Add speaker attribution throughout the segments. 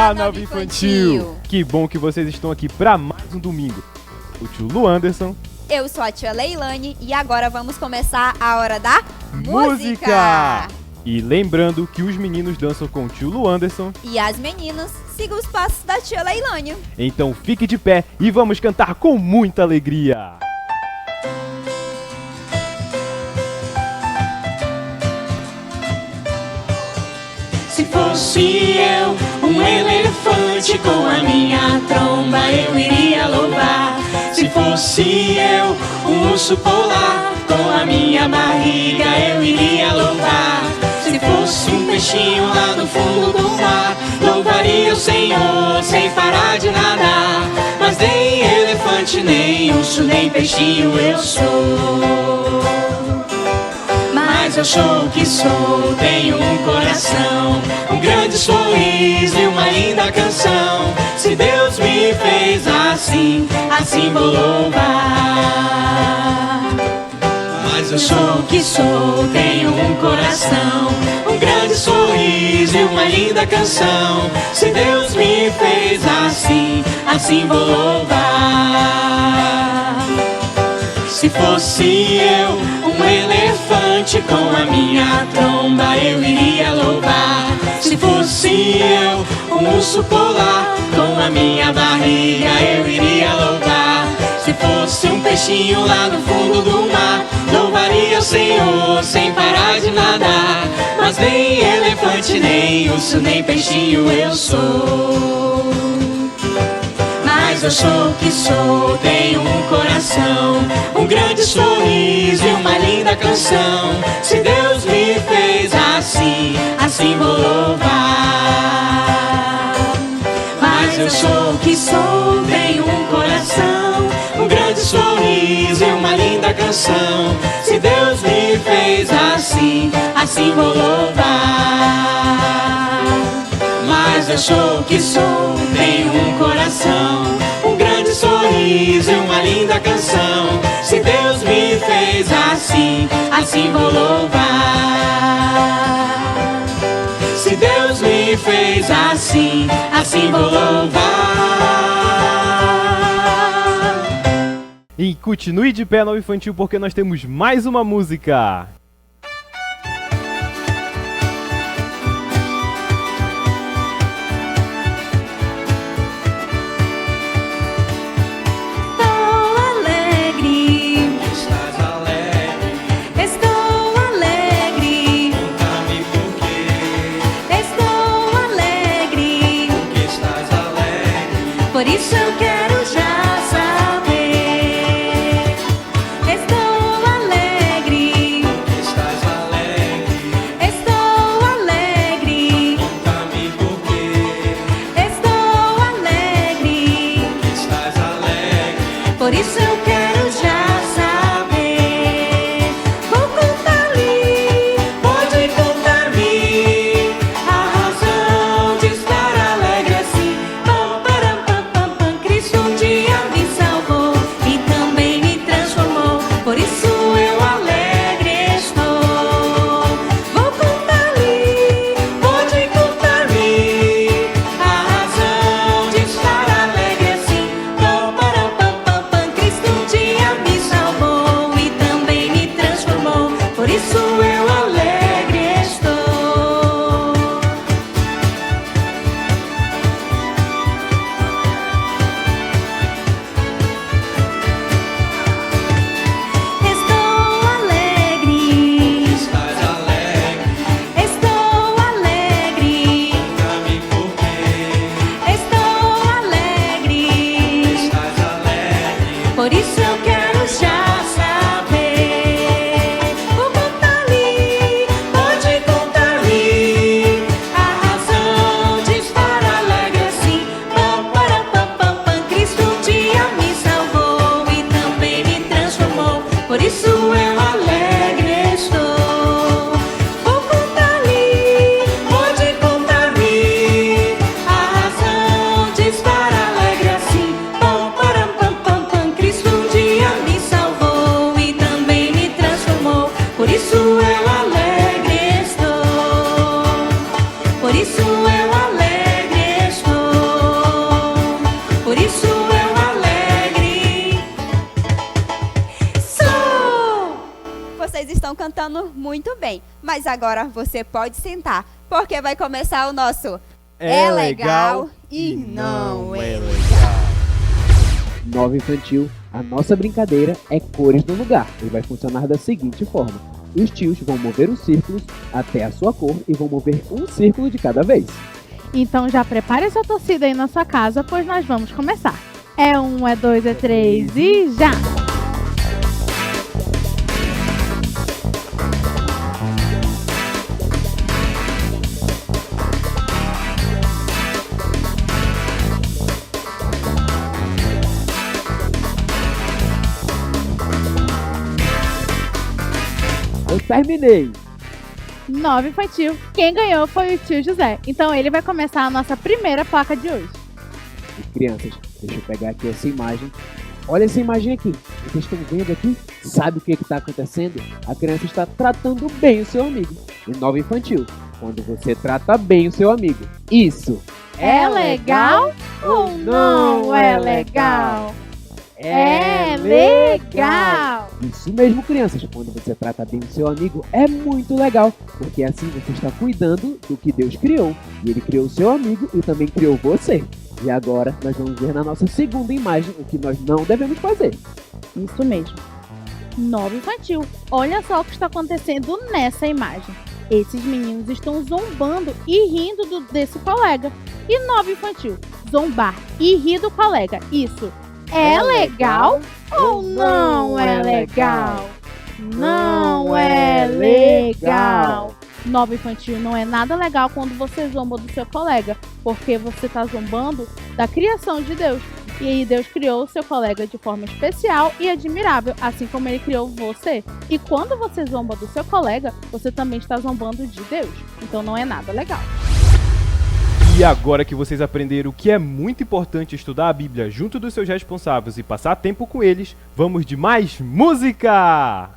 Speaker 1: Olá, Nova Infantil! Que bom que vocês estão aqui para mais um domingo. O tio Lu Anderson.
Speaker 2: Eu sou a tia Leilane e agora vamos começar a hora da
Speaker 1: música! E lembrando que os meninos dançam com o tio Lu Anderson.
Speaker 2: E as meninas sigam os passos da tia Leilane.
Speaker 1: Então fique de pé e vamos cantar com muita alegria!
Speaker 3: Se fosse eu, um elefante, com a minha tromba eu iria louvar. Se fosse eu, um urso polar, com a minha barriga eu iria louvar. Se fosse um peixinho lá no fundo do mar, louvaria o Senhor sem parar de nadar. Mas nem elefante, nem urso, nem peixinho eu sou. Mas eu sou o que sou, tenho um coração, um grande sorriso e uma linda canção. Se Deus me fez assim, assim vou louvar. Mas eu sou o que sou, tenho um coração, um grande sorriso e uma linda canção. Se Deus me fez assim, assim vou louvar. Se fosse eu, um elefante, com a minha tromba eu iria louvar. Se fosse eu, um urso polar, com a minha barriga eu iria louvar. Se fosse um peixinho lá no fundo do mar, louvaria o Senhor sem parar de nadar. Mas nem elefante, nem urso, nem peixinho eu sou. Mas eu sou o que sou, tenho um coração, um grande sorriso e uma linda canção. Se Deus me fez assim, assim vou louvar. Mas eu sou o que sou, tenho um coração, um grande sorriso e uma linda canção. Se Deus me fez assim, assim vou louvar. Mas eu sou o que sou, tenho um coração, um grande sorriso e uma linda canção. Se Deus me fez assim, assim vou louvar. Se Deus me fez assim, assim vou louvar.
Speaker 1: E continue de pé, Nova Infantil, porque nós temos mais uma música.
Speaker 3: Por isso eu quero já saber. Estou alegre. Porque estás alegre. Estou alegre. Conta-me por quê. Estou alegre. Porque estás alegre. Por isso eu quero já saber. Vou contar-lhe, pode contar-me a razão de estar alegre assim. Cristo um dia me salvou e também me transformou. Por isso eu alegre estou. Vou contar-lhe, pode contar-me a razão de estar alegre assim. Cristo
Speaker 2: estão cantando muito bem. Mas agora você pode sentar, porque vai começar o nosso É Legal e Não É Legal.
Speaker 4: Nova Infantil, a nossa brincadeira é cores no lugar e vai funcionar da seguinte forma. Os tios vão mover os círculos até a sua cor e vão mover um círculo de cada vez.
Speaker 5: Então já prepare sua torcida aí na sua casa, pois nós vamos começar. É 1, é 2, é 3 e já!
Speaker 4: Eu terminei!
Speaker 5: Nova Infantil, quem ganhou foi o tio José. Então ele vai começar a nossa primeira placa de hoje.
Speaker 4: E crianças, deixa eu pegar aqui essa imagem. Olha essa imagem aqui. Vocês estão vendo aqui? Sabe o que está acontecendo? A criança está tratando bem o seu amigo. E Nova Infantil, quando você trata bem o seu amigo, isso
Speaker 5: é legal ou não é legal? É legal!
Speaker 4: Isso mesmo, crianças. Quando você trata bem o seu amigo, é muito legal. Porque assim você está cuidando do que Deus criou. E Ele criou o seu amigo e também criou você. E agora nós vamos ver na nossa segunda imagem o que nós não devemos fazer.
Speaker 5: Isso mesmo. Nova Infantil, olha só o que está acontecendo nessa imagem. Esses meninos estão zombando e rindo desse colega. E Nova Infantil, zombar e rir do colega. Isso é legal ou não é legal? Não é legal. Nova Infantil, não é nada legal quando você zomba do seu colega, porque você está zombando da criação de Deus. E aí Deus criou o seu colega de forma especial e admirável, assim como Ele criou você. E quando você zomba do seu colega, você também está zombando de Deus. Então não é nada legal.
Speaker 1: E agora que vocês aprenderam que é muito importante estudar a Bíblia junto dos seus responsáveis e passar tempo com eles, vamos de mais música!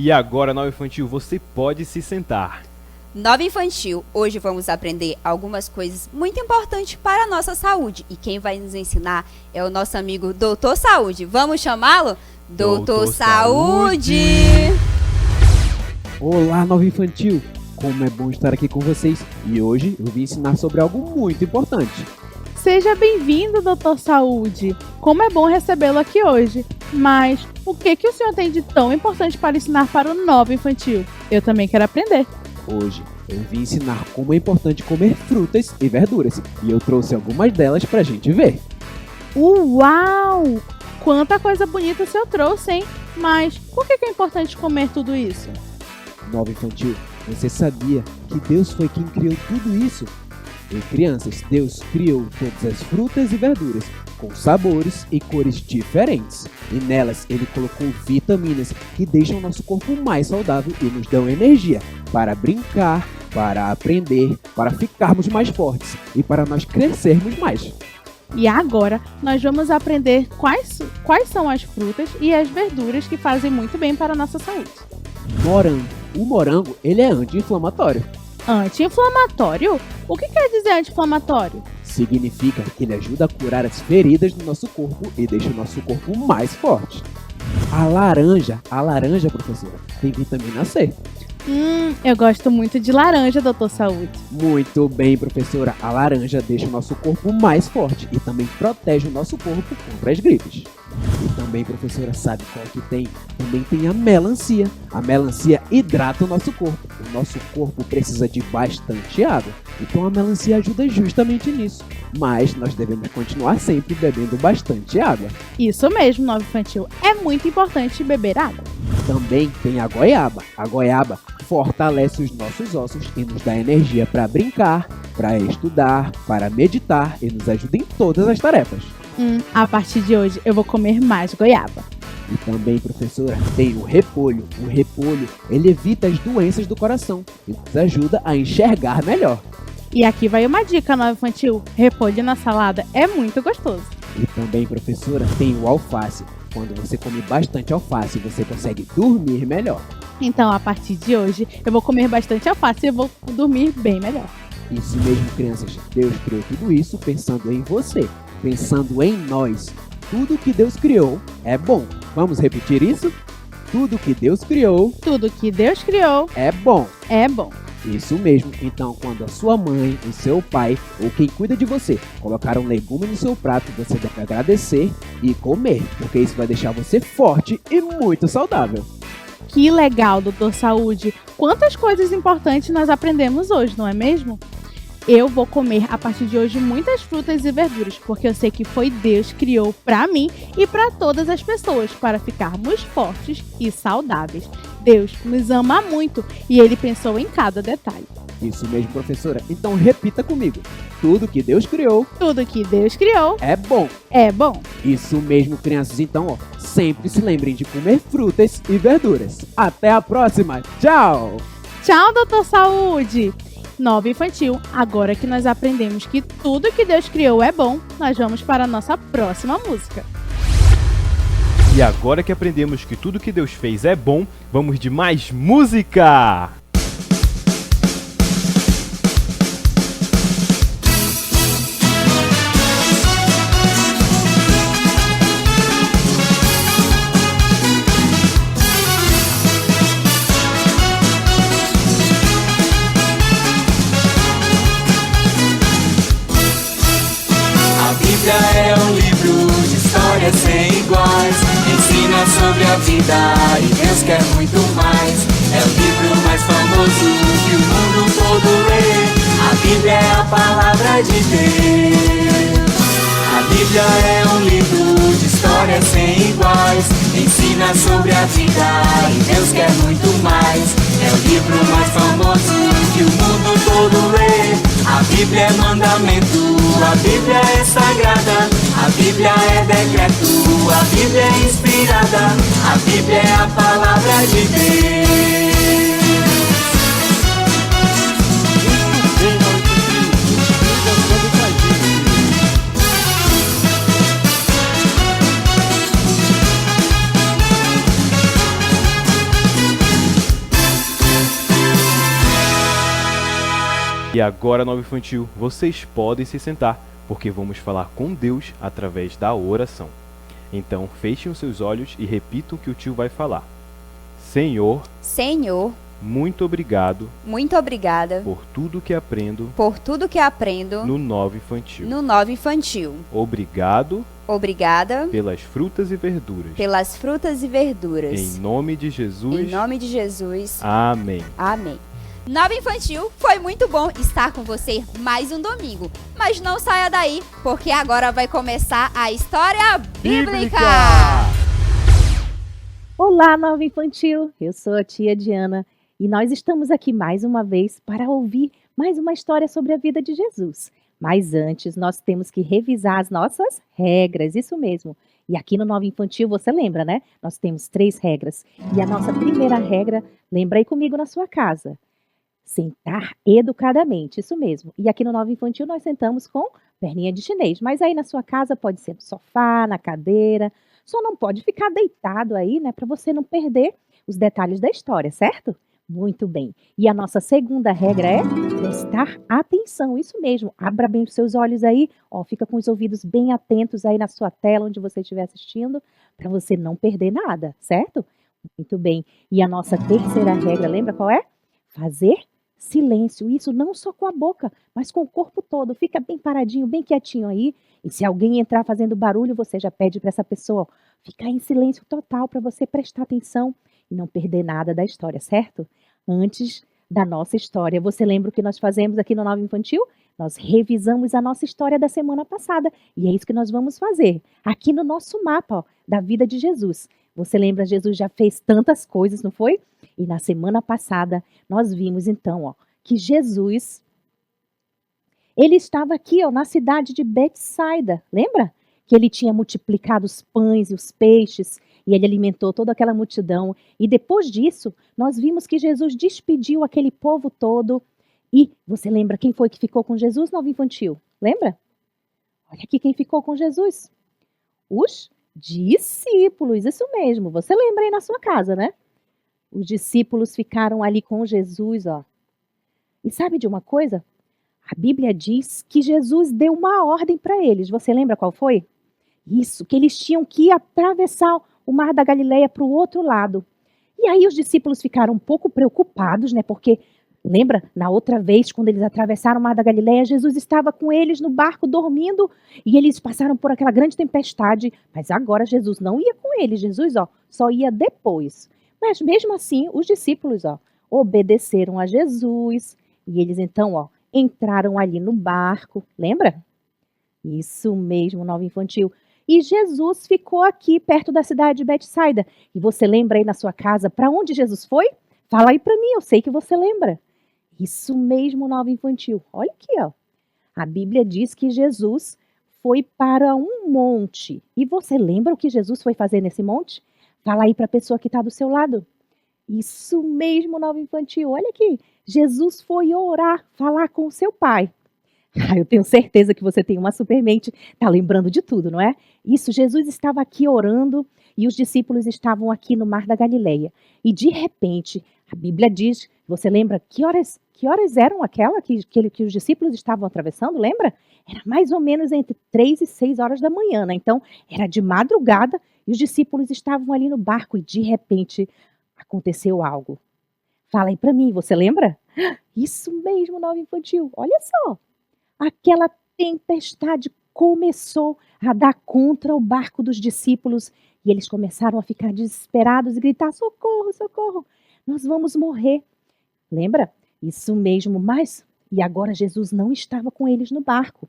Speaker 1: E agora, Nova Infantil, você pode se sentar.
Speaker 2: Nova Infantil, hoje vamos aprender algumas coisas muito importantes para a nossa saúde. E quem vai nos ensinar é o nosso amigo Doutor Saúde. Vamos chamá-lo? Doutor Saúde!
Speaker 4: Olá, Nova Infantil! Como é bom estar aqui com vocês. E hoje eu vim ensinar sobre algo muito importante.
Speaker 5: Seja bem-vindo, Doutor Saúde! Como é bom recebê-lo aqui hoje. Mas o que o senhor tem de tão importante para ensinar para o novo infantil? Eu também quero aprender.
Speaker 4: Hoje eu vim ensinar como é importante comer frutas e verduras. E eu trouxe algumas delas pra gente ver.
Speaker 5: Uau! Quanta coisa bonita o senhor trouxe, hein? Mas por que é importante comer tudo isso?
Speaker 4: Novo infantil, você sabia que Deus foi quem criou tudo isso? Em crianças, Deus criou todas as frutas e verduras, com sabores e cores diferentes. E nelas ele colocou vitaminas que deixam nosso corpo mais saudável e nos dão energia para brincar, para aprender, para ficarmos mais fortes e para nós crescermos mais.
Speaker 5: E agora nós vamos aprender quais são as frutas e as verduras que fazem muito bem para a nossa saúde.
Speaker 4: Morango. O morango, ele é anti-inflamatório.
Speaker 5: Anti-inflamatório? O que quer dizer anti-inflamatório?
Speaker 4: Significa que ele ajuda a curar as feridas do nosso corpo e deixa o nosso corpo mais forte. A laranja, professora, tem vitamina C.
Speaker 5: Eu gosto muito de laranja, doutor Saúde.
Speaker 4: Muito bem, professora. A laranja deixa o nosso corpo mais forte e também protege o nosso corpo contra as gripes. E também, professora, sabe qual que tem? Também tem a melancia. A melancia hidrata o nosso corpo. O nosso corpo precisa de bastante água. Então a melancia ajuda justamente nisso. Mas nós devemos continuar sempre bebendo bastante água.
Speaker 5: Isso mesmo, novo infantil. É muito importante beber água.
Speaker 4: Também tem a goiaba. A goiaba fortalece os nossos ossos e nos dá energia para brincar, para estudar, para meditar e nos ajuda em todas as tarefas.
Speaker 5: A partir de hoje eu vou comer mais goiaba.
Speaker 4: E também, professora, tem o repolho. O repolho, ele evita as doenças do coração e nos ajuda a enxergar melhor.
Speaker 5: E aqui vai uma dica, novo infantil. Repolho na salada é muito gostoso.
Speaker 4: E também, professora, tem o alface. Quando você come bastante alface, você consegue dormir melhor.
Speaker 5: Então, a partir de hoje, eu vou comer bastante alface e eu vou dormir bem melhor.
Speaker 4: Isso mesmo, crianças. Deus criou tudo isso pensando em você, pensando em nós. Tudo que Deus criou é bom. Vamos repetir isso? Tudo que Deus criou
Speaker 5: é bom. É bom.
Speaker 4: Isso mesmo. Então, quando a sua mãe, o seu pai ou quem cuida de você colocar um legume no seu prato, você deve agradecer e comer, porque isso vai deixar você forte e muito saudável.
Speaker 5: Que legal, doutor Saúde. Quantas coisas importantes nós aprendemos hoje, não é mesmo? Eu vou comer a partir de hoje muitas frutas e verduras, porque eu sei que foi Deus que criou para mim e para todas as pessoas, para ficarmos fortes e saudáveis. Deus nos ama muito e Ele pensou em cada detalhe.
Speaker 4: Isso mesmo, professora. Então repita comigo. Tudo que Deus criou
Speaker 5: é bom.
Speaker 4: É bom. Isso mesmo, crianças. Então, sempre se lembrem de comer frutas e verduras. Até a próxima. Tchau!
Speaker 5: Tchau, doutor Saúde! Novo infantil, agora que nós aprendemos que tudo que Deus criou é bom, nós vamos para a nossa próxima música.
Speaker 1: E agora que aprendemos que tudo que Deus fez é bom, vamos de mais música!
Speaker 3: É um livro de histórias sem iguais. Ensina sobre a vida e Deus quer muito mais. É o livro mais famoso que o mundo todo lê. A Bíblia é a palavra de Deus. A Bíblia é um livro de histórias sem iguais. Ensina sobre a vida e Deus quer muito mais. É o livro mais famoso que o mundo todo lê. A Bíblia é mandamento, a Bíblia é sagrada, a Bíblia é decreto, a Bíblia é inspirada, a Bíblia é a palavra de Deus.
Speaker 1: E agora, novo infantil, vocês podem se sentar, porque vamos falar com Deus através da oração. Então, fechem os seus olhos e repitam o que o tio vai falar. Senhor, muito obrigada
Speaker 2: por tudo que aprendo
Speaker 1: no novo infantil.
Speaker 2: Obrigado Obrigada
Speaker 1: pelas frutas e verduras.
Speaker 2: pelas frutas e verduras.
Speaker 1: Em nome de Jesus.
Speaker 2: Em nome de Jesus.
Speaker 1: Amém.
Speaker 2: Amém. Nova Infantil, foi muito bom estar com você mais um domingo. Mas não saia daí, porque agora vai começar a história bíblica.
Speaker 5: Olá, Nova Infantil! Eu sou a tia Diana e nós estamos aqui mais uma vez para ouvir mais uma história sobre a vida de Jesus. Mas antes, nós temos que revisar as nossas regras, isso mesmo. E aqui no Nova Infantil, você lembra, né? Nós temos 3 regras. E a nossa primeira regra, lembra aí comigo na sua casa. Sentar educadamente, isso mesmo. E aqui no Nova Infantil nós sentamos com perninha de chinês. Mas aí na sua casa pode ser no sofá, na cadeira. Só não pode ficar deitado aí, né? Para você não perder os detalhes da história, certo? Muito bem. E a nossa segunda regra é prestar atenção, isso mesmo. Abra bem os seus olhos aí, ó, fica com os ouvidos bem atentos aí na sua tela, onde você estiver assistindo, para você não perder nada, certo? Muito bem. E a nossa terceira regra, lembra qual é? Fazer silêncio. Isso não só com a boca, mas com o corpo todo. Fica bem paradinho, bem quietinho aí. E se alguém entrar fazendo barulho, você já pede para essa pessoa, ó, ficar em silêncio total para você prestar atenção e não perder nada da história, certo? Antes da nossa história, você lembra o que nós fazemos aqui no Nova Infantil? Nós revisamos a nossa história da semana passada e é isso que nós vamos fazer aqui no nosso mapa, ó, da vida de Jesus. Você lembra, Jesus já fez tantas coisas, não foi? E na semana passada nós vimos então, ó, que Jesus, ele estava aqui, ó, na cidade de Betsaida, lembra? Que ele tinha multiplicado os pães e os peixes e ele alimentou toda aquela multidão. E depois disso, nós vimos que Jesus despediu aquele povo todo. E você lembra quem foi que ficou com Jesus, Nova Infantil? Lembra? Olha aqui quem ficou com Jesus. Os discípulos, isso mesmo. Você lembra aí na sua casa, né? Os discípulos ficaram ali com Jesus, ó. E sabe de uma coisa? A Bíblia diz que Jesus deu uma ordem para eles. Você lembra qual foi? Isso, que eles tinham que atravessar o Mar da Galileia para o outro lado. E aí os discípulos ficaram um pouco preocupados, né? Porque, lembra, na outra vez, quando eles atravessaram o Mar da Galileia, Jesus estava com eles no barco dormindo e eles passaram por aquela grande tempestade. Mas agora Jesus não ia com eles. Jesus, ó, só ia depois. Mas mesmo assim, os discípulos, ó, obedeceram a Jesus e eles então, ó, entraram ali no barco, lembra? Isso mesmo, Nova Infantil. E Jesus ficou aqui perto da cidade de Betsaida. E você lembra aí na sua casa para onde Jesus foi? Fala aí para mim, eu sei que você lembra. Isso mesmo, Nova Infantil. Olha aqui, ó. A Bíblia diz que Jesus foi para um monte. E você lembra o que Jesus foi fazer nesse monte? Fala aí para a pessoa que está do seu lado. Isso mesmo, Nova Infantil. Olha aqui. Jesus foi orar, falar com o seu pai. Eu tenho certeza que você tem uma supermente, tá lembrando de tudo, não é? Isso, Jesus estava aqui orando e os discípulos estavam aqui no Mar da Galileia. E de repente, a Bíblia diz, você lembra que horas eram aquela que os discípulos estavam atravessando, lembra? Era mais ou menos entre 3 e 6 horas da manhã, né? Então, era de madrugada e os discípulos estavam ali no barco e de repente aconteceu algo. Fala aí para mim, você lembra? Isso mesmo, Nova Infantil, olha só. Aquela tempestade começou a dar contra o barco dos discípulos e eles começaram a ficar desesperados e gritar, socorro, socorro, nós vamos morrer. Lembra? Isso mesmo, mas e agora Jesus não estava com eles no barco.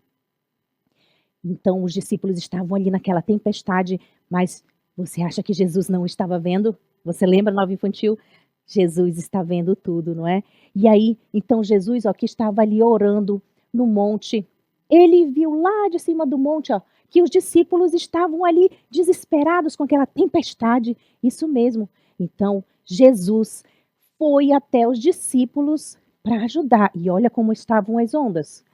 Speaker 5: Então os discípulos estavam ali naquela tempestade, mas você acha que Jesus não estava vendo? Você lembra, Nova Infantil? Jesus está vendo tudo, não é? E aí, então Jesus, ó, que estava ali orando no monte, ele viu lá de cima do monte, ó, que os discípulos estavam ali desesperados com aquela tempestade. Isso mesmo. Então, Jesus foi até os discípulos para ajudar. E olha como estavam as ondas.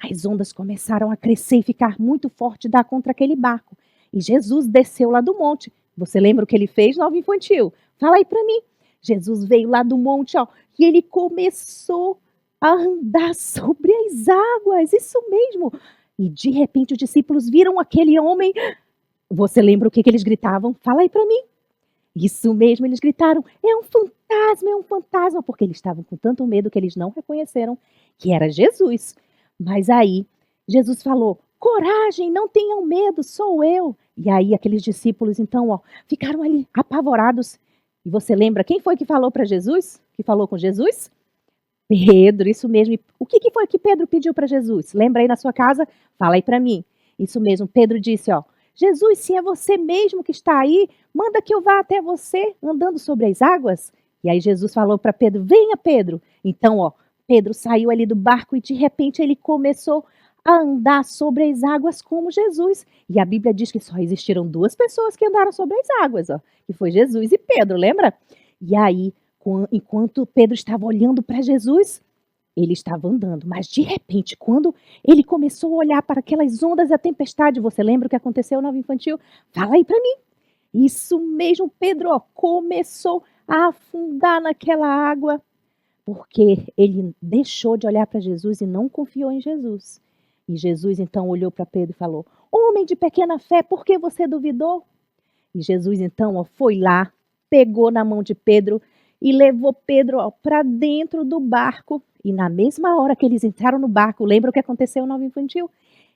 Speaker 5: As ondas começaram a crescer e ficar muito forte, dar contra aquele barco. E Jesus desceu lá do monte. Você lembra o que ele fez, Nova Infantil? Fala aí para mim. Jesus veio lá do monte, ó, e ele começou a andar sobre as águas, isso mesmo. E de repente os discípulos viram aquele homem. Você lembra o que eles gritavam? Fala aí para mim. Isso mesmo, eles gritaram, é um fantasma, porque eles estavam com tanto medo que eles não reconheceram que era Jesus. Mas aí, Jesus falou, coragem, não tenham medo, sou eu. E aí aqueles discípulos, então, ficaram ali apavorados. E você lembra quem foi que falou para Jesus? Que falou com Jesus? Pedro, isso mesmo. E o que foi que Pedro pediu para Jesus? Lembra aí na sua casa? Fala aí para mim. Isso mesmo, Pedro disse, Jesus, se é você mesmo que está aí, manda que eu vá até você andando sobre as águas. E aí Jesus falou para Pedro, venha Pedro. Então, Pedro saiu ali do barco e de repente ele começou a andar sobre as águas como Jesus. E a Bíblia diz que só existiram 2 pessoas que andaram sobre as águas, que foi Jesus e Pedro, lembra? E aí, enquanto Pedro estava olhando para Jesus, ele estava andando, mas de repente, quando ele começou a olhar para aquelas ondas e a tempestade, você lembra o que aconteceu na Nova Infantil? Fala aí para mim. Isso mesmo, Pedro, começou a afundar naquela água, porque ele deixou de olhar para Jesus e não confiou em Jesus. E Jesus então olhou para Pedro e falou, homem de pequena fé, por que você duvidou? E Jesus então foi lá, pegou na mão de Pedro e levou Pedro para dentro do barco. E na mesma hora que eles entraram no barco, lembra o que aconteceu na Nova Infantil?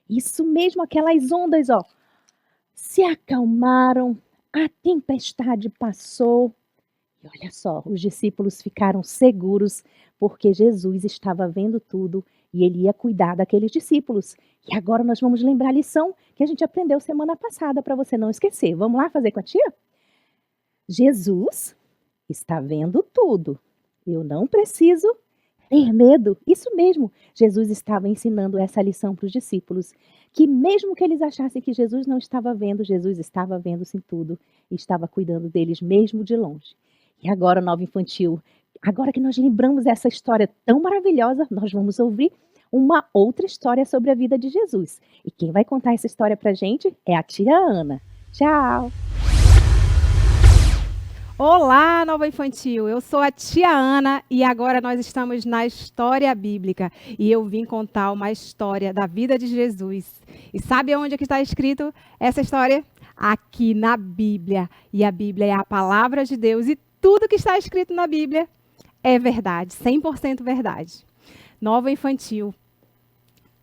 Speaker 5: Isso mesmo, aquelas ondas, se acalmaram, a tempestade passou. E olha só, os discípulos ficaram seguros porque Jesus estava vendo tudo e ele ia cuidar daqueles discípulos. E agora nós vamos lembrar a lição que a gente aprendeu semana passada para você não esquecer. Vamos lá fazer com a tia? Jesus está vendo tudo. Eu não preciso ter medo. Isso mesmo. Jesus estava ensinando essa lição para os discípulos. Que mesmo que eles achassem que Jesus não estava vendo, Jesus estava vendo sim tudo. E estava cuidando deles mesmo de longe. E agora, Nova Infantil, agora que nós lembramos essa história tão maravilhosa, nós vamos ouvir uma outra história sobre a vida de Jesus. E quem vai contar essa história pra gente é a tia Ana. Tchau!
Speaker 6: Olá, Nova Infantil! Eu sou a tia Ana e agora nós estamos na história bíblica. E eu vim contar uma história da vida de Jesus. E sabe onde é que está escrito essa história? Aqui na Bíblia. E a Bíblia é a palavra de Deus e tudo que está escrito na Bíblia é verdade, 100% verdade. Nova Infantil,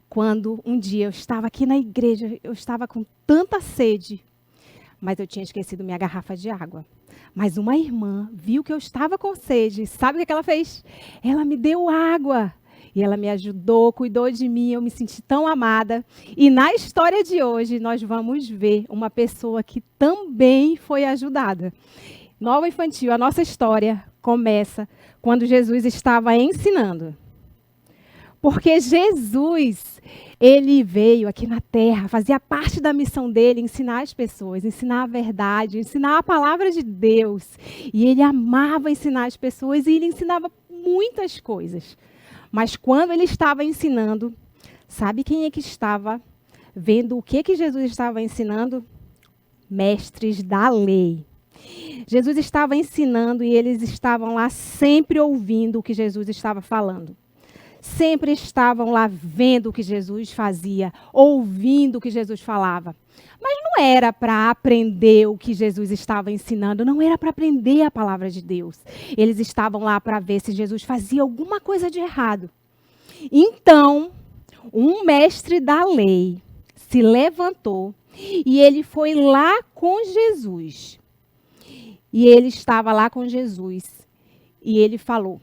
Speaker 6: quando um dia eu estava aqui na igreja, eu estava com tanta sede, mas eu tinha esquecido minha garrafa de água. Mas uma irmã viu que eu estava com sede, sabe o que ela fez? Ela me deu água e ela me ajudou, cuidou de mim, eu me senti tão amada. E na história de hoje, nós vamos ver uma pessoa que também foi ajudada. Nova Infantil, a nossa história começa quando Jesus estava ensinando. Porque Jesus, ele veio aqui na terra, fazia parte da missão dele, ensinar as pessoas, ensinar a verdade, ensinar a palavra de Deus. E ele amava ensinar as pessoas e ele ensinava muitas coisas. Mas quando ele estava ensinando, sabe quem é que estava vendo o que Jesus estava ensinando? Mestres da lei. Jesus estava ensinando e eles estavam lá sempre ouvindo o que Jesus estava falando. Sempre estavam lá vendo o que Jesus fazia, ouvindo o que Jesus falava. Mas não era para aprender o que Jesus estava ensinando, não era para aprender a palavra de Deus. Eles estavam lá para ver se Jesus fazia alguma coisa de errado. Então, um mestre da lei se levantou e ele foi lá com Jesus. E ele estava lá com Jesus. E ele falou: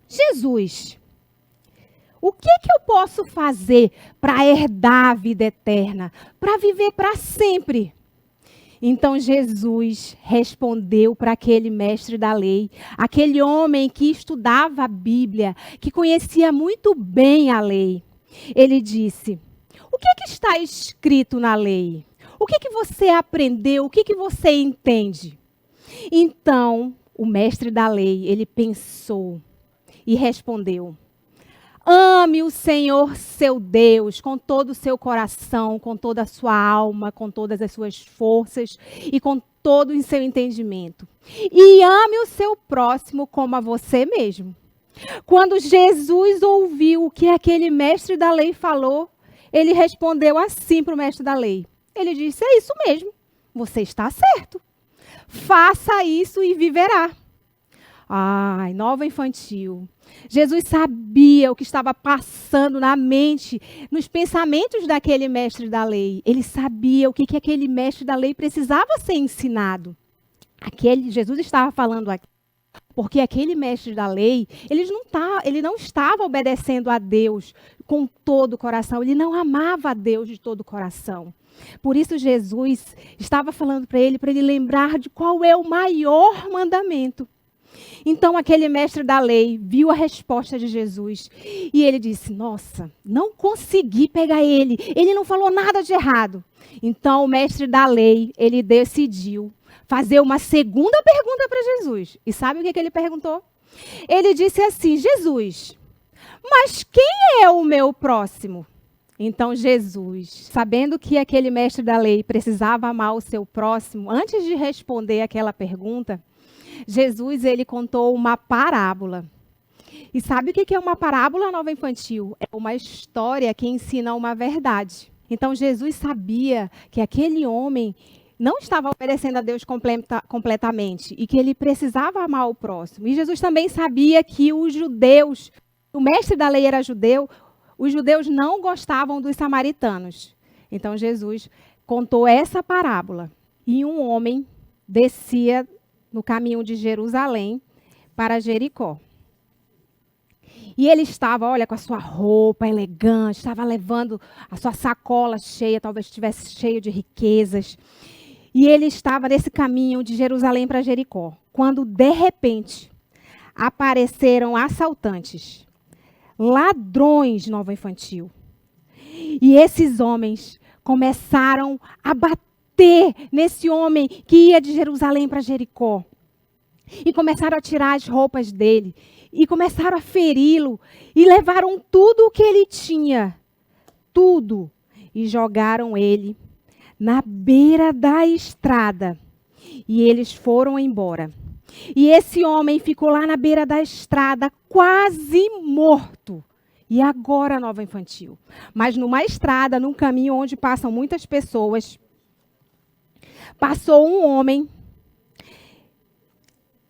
Speaker 6: Jesus, o que eu posso fazer para herdar a vida eterna, para viver para sempre? Então Jesus respondeu para aquele mestre da lei, aquele homem que estudava a Bíblia, que conhecia muito bem a lei. Ele disse: o que está escrito na lei? O que você aprendeu? O que você entende? Então, o mestre da lei, ele pensou e respondeu: ame o Senhor seu Deus com todo o seu coração, com toda a sua alma, com todas as suas forças e com todo o seu entendimento. E ame o seu próximo como a você mesmo. Quando Jesus ouviu o que aquele mestre da lei falou, ele respondeu assim para o mestre da lei. Ele disse: é isso mesmo, você está certo. Faça isso e viverá. Ai, Nova Infantil. Jesus sabia o que estava passando na mente, nos pensamentos daquele mestre da lei. Ele sabia o que aquele mestre da lei precisava ser ensinado. Jesus estava falando aqui, porque aquele mestre da lei, ele não estava obedecendo a Deus com todo o coração. Ele não amava a Deus de todo o coração. Por isso Jesus estava falando para ele lembrar de qual é o maior mandamento. Então aquele mestre da lei viu a resposta de Jesus e ele disse: nossa, não consegui pegar ele. Ele não falou nada de errado. Então o mestre da lei, ele decidiu fazer uma segunda pergunta para Jesus. E sabe o que ele perguntou? Ele disse assim: Jesus, mas quem é o meu próximo? Então Jesus, sabendo que aquele mestre da lei precisava amar o seu próximo, antes de responder aquela pergunta, Jesus, ele contou uma parábola. E sabe o que é uma parábola, Nova Infantil? É uma história que ensina uma verdade. Então Jesus sabia que aquele homem não estava obedecendo a Deus completamente e que ele precisava amar o próximo. E Jesus também sabia que os judeus, o mestre da lei era judeu, os judeus não gostavam dos samaritanos. Então Jesus contou essa parábola. E um homem descia no caminho de Jerusalém para Jericó. E ele estava, olha, com a sua roupa elegante, estava levando a sua sacola cheia, talvez estivesse cheio de riquezas. E ele estava nesse caminho de Jerusalém para Jericó, quando de repente apareceram assaltantes, ladrões, Nova Infantil. E esses homens começaram a bater nesse homem que ia de Jerusalém para Jericó. E começaram a tirar as roupas dele. E começaram a feri-lo. E levaram tudo o que ele tinha. Tudo. E jogaram ele na beira da estrada. E eles foram embora. E esse homem ficou lá na beira da estrada, quase morto. E agora, Nova Infantil? Mas numa estrada, num caminho onde passam muitas pessoas, passou um homem,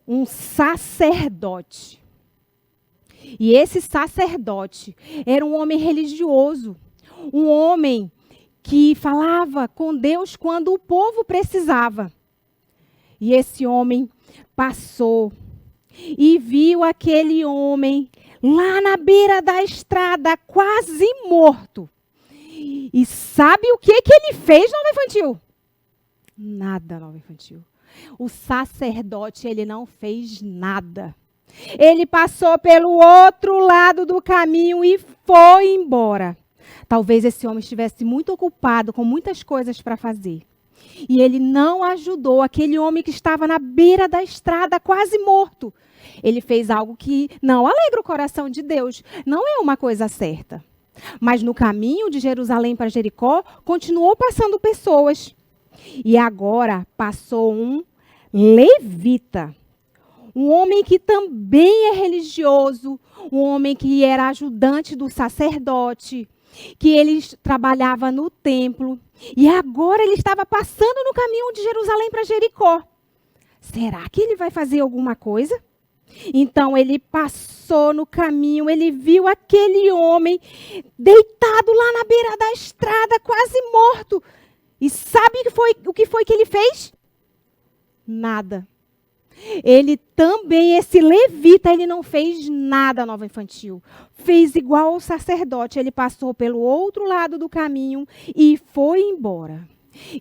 Speaker 6: um sacerdote. E esse sacerdote era um homem religioso, um homem que falava com Deus quando o povo precisava. E esse homem passou e viu aquele homem lá na beira da estrada, quase morto. E sabe o que ele fez, Nova Infantil? Nada, Nova Infantil. O sacerdote, ele não fez nada. Ele passou pelo outro lado do caminho e foi embora. Talvez esse homem estivesse muito ocupado com muitas coisas para fazer. E ele não ajudou aquele homem que estava na beira da estrada, quase morto. Ele fez algo que não alegra o coração de Deus. Não é uma coisa certa. Mas no caminho de Jerusalém para Jericó, continuou passando pessoas. E agora passou um levita. Um homem que também é religioso. Um homem que era ajudante do sacerdote. Que ele trabalhava no templo. E agora ele estava passando no caminho de Jerusalém para Jericó. Será que ele vai fazer alguma coisa? Então ele passou no caminho, ele viu aquele homem deitado lá na beira da estrada, quase morto. E sabe o que foi que ele fez? Nada. Ele também, esse levita, ele não fez nada, Nova Infantil. Fez igual ao sacerdote, ele passou pelo outro lado do caminho e foi embora.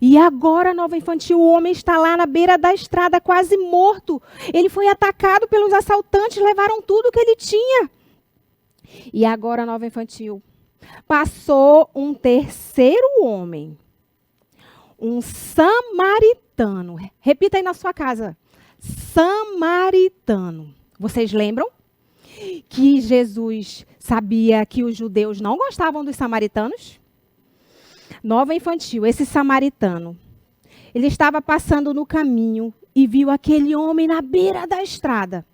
Speaker 6: E agora, Nova Infantil, o homem está lá na beira da estrada, quase morto. Ele foi atacado pelos assaltantes, levaram tudo que ele tinha. E agora, Nova Infantil, passou um terceiro homem, um samaritano. Repita aí na sua casa. Samaritano. Vocês lembram que Jesus sabia que os judeus não gostavam dos samaritanos? Nova Infantil, esse samaritano, ele estava passando no caminho e viu aquele homem na beira da estrada.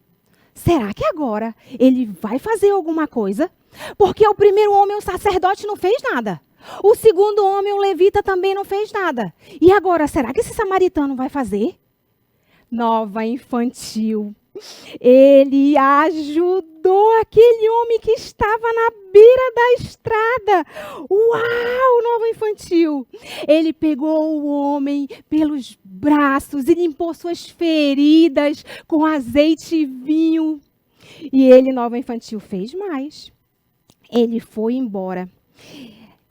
Speaker 6: Será que agora ele vai fazer alguma coisa? Porque o primeiro homem, o sacerdote, não fez nada. O segundo homem, o levita, também não fez nada. E agora, será que esse samaritano vai fazer? Nova Infantil. Ele ajudou aquele homem que estava na beira da estrada. Uau, Nova Infantil! Ele pegou o homem pelos braços e limpou suas feridas com azeite e vinho. E ele, Nova Infantil, fez mais. Ele foi embora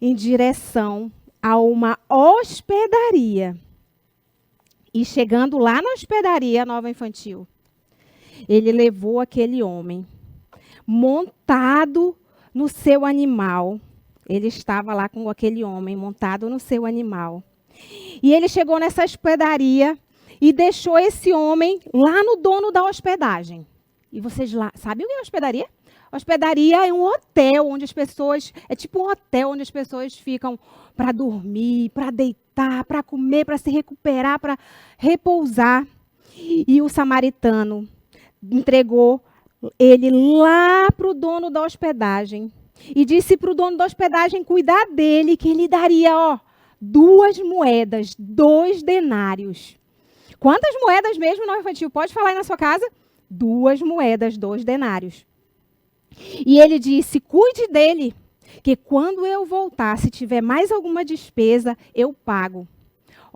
Speaker 6: em direção a uma hospedaria. E chegando lá na hospedaria, Nova Infantil, ele levou aquele homem montado no seu animal. Ele estava lá com aquele homem montado no seu animal. E ele chegou nessa hospedaria e deixou esse homem lá no dono da hospedagem. E vocês lá, sabem o que é hospedaria? Hospedaria é um hotel onde as pessoas, é tipo um hotel onde as pessoas ficam para dormir, para deitar, para comer, para se recuperar, para repousar. E o samaritano entregou ele lá para o dono da hospedagem e disse para o dono da hospedagem cuidar dele, que ele daria 2 moedas, 2 denários. Quantas moedas mesmo, Nova Infantil? Pode falar aí na sua casa? 2 moedas, 2 denários. E ele disse, cuide dele, que quando eu voltar, se tiver mais alguma despesa, eu pago.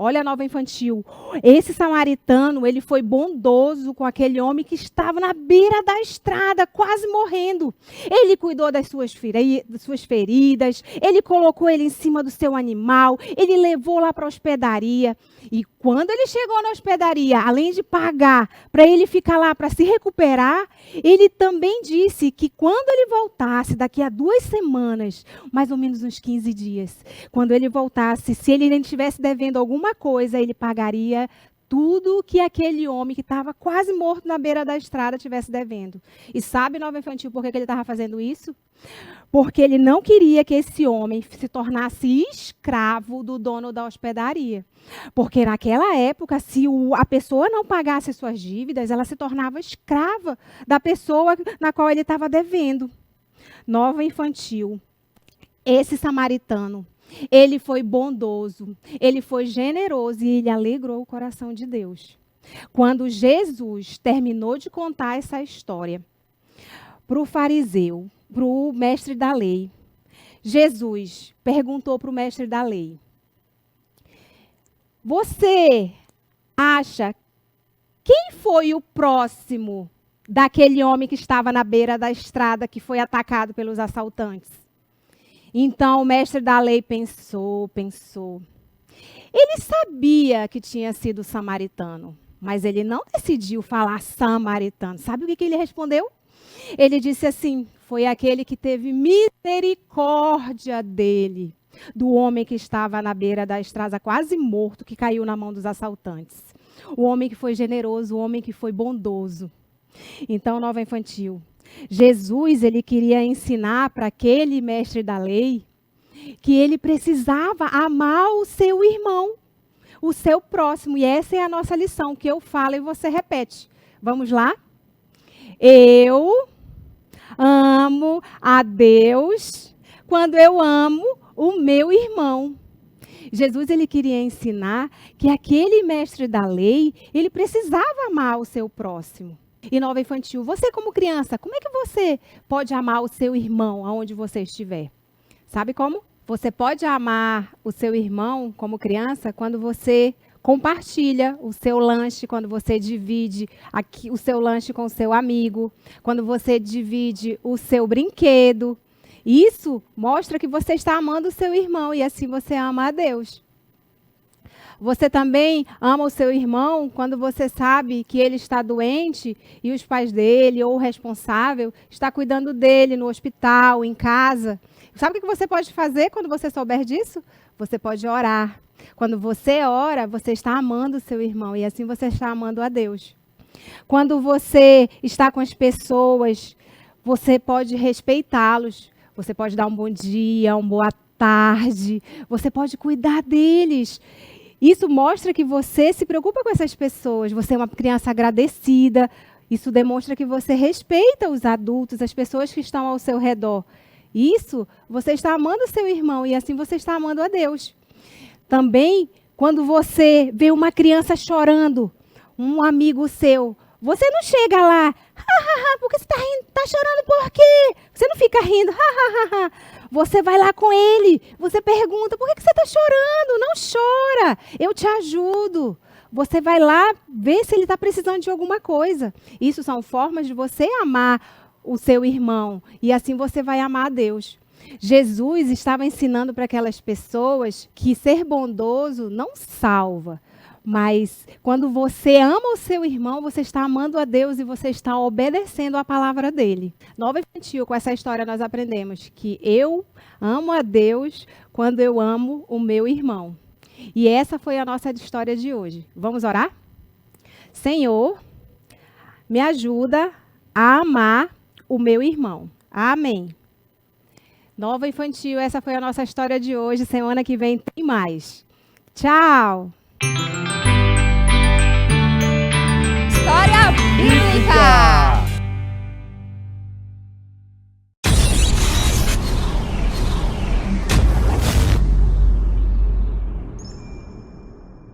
Speaker 6: Olha, Nova Infantil, esse samaritano, ele foi bondoso com aquele homem que estava na beira da estrada, quase morrendo. Ele cuidou das suas feridas, ele colocou ele em cima do seu animal, ele levou lá para a hospedaria. E quando ele chegou na hospedaria, além de pagar para ele ficar lá para se recuperar, ele também disse que quando ele voltasse, daqui a 2 semanas, mais ou menos uns 15 dias, quando ele voltasse, se ele ainda estivesse devendo alguma coisa, ele pagaria tudo que aquele homem que estava quase morto na beira da estrada estivesse devendo. E sabe, Nova Infantil, por que ele estava fazendo isso? Porque ele não queria que esse homem se tornasse escravo do dono da hospedaria. Porque naquela época, se a pessoa não pagasse suas dívidas, ela se tornava escrava da pessoa na qual ele estava devendo. Nova Infantil, esse samaritano, ele foi bondoso, ele foi generoso e ele alegrou o coração de Deus. Quando Jesus terminou de contar essa história para o fariseu, para o mestre da lei, Jesus perguntou para o mestre da lei, você acha quem foi o próximo daquele homem que estava na beira da estrada que foi atacado pelos assaltantes? Então o mestre da lei pensou. Ele sabia que tinha sido samaritano, mas ele não decidiu falar samaritano. Sabe o que ele respondeu? Ele disse assim, foi aquele que teve misericórdia dele, do homem que estava na beira da estrada quase morto, que caiu na mão dos assaltantes. O homem que foi generoso, o homem que foi bondoso. Então, Nova Infantil, Jesus, ele queria ensinar para aquele mestre da lei que ele precisava amar o seu irmão, o seu próximo. E essa é a nossa lição, que eu falo e você repete. Vamos lá? Eu amo a Deus quando eu amo o meu irmão. Jesus, ele queria ensinar que aquele mestre da lei, ele precisava amar o seu próximo. E Nova Infantil, você como criança, como é que você pode amar o seu irmão aonde você estiver? Sabe como? Você pode amar o seu irmão como criança quando você compartilha o seu lanche, quando você divide o seu lanche com o seu amigo, quando você divide o seu brinquedo. Isso mostra que você está amando o seu irmão e assim você ama a Deus. Você também ama o seu irmão quando você sabe que ele está doente e os pais dele ou o responsável está cuidando dele no hospital, em casa. Sabe o que você pode fazer quando você souber disso? Você pode orar. Quando você ora, você está amando o seu irmão e assim você está amando a Deus. Quando você está com as pessoas, você pode respeitá-los. Você pode dar um bom dia, uma boa tarde. Você pode cuidar deles. Isso mostra que você se preocupa com essas pessoas. Você é uma criança agradecida. Isso demonstra que você respeita os adultos, as pessoas que estão ao seu redor. Isso, você está amando o seu irmão e assim você está amando a Deus. Também, quando você vê uma criança chorando, um amigo seu, Você não chega lá, porque você está rindo, tá chorando por quê? Você não fica rindo, Você vai lá com ele, você pergunta, por que você está chorando? Não chora, eu te ajudo. Você vai lá ver se ele está precisando de alguma coisa. Isso são formas de você amar o seu irmão e assim você vai amar a Deus. Jesus estava ensinando para aquelas pessoas que ser bondoso não salva. Mas quando você ama o seu irmão, você está amando a Deus e você está obedecendo a palavra dele. Nova Infantil, com essa história nós aprendemos que eu amo a Deus quando eu amo o meu irmão. E essa foi a nossa história de hoje. Vamos orar? Senhor, me ajuda a amar o meu irmão. Amém. Nova Infantil, essa foi a nossa história de hoje. Semana que vem tem mais. Tchau!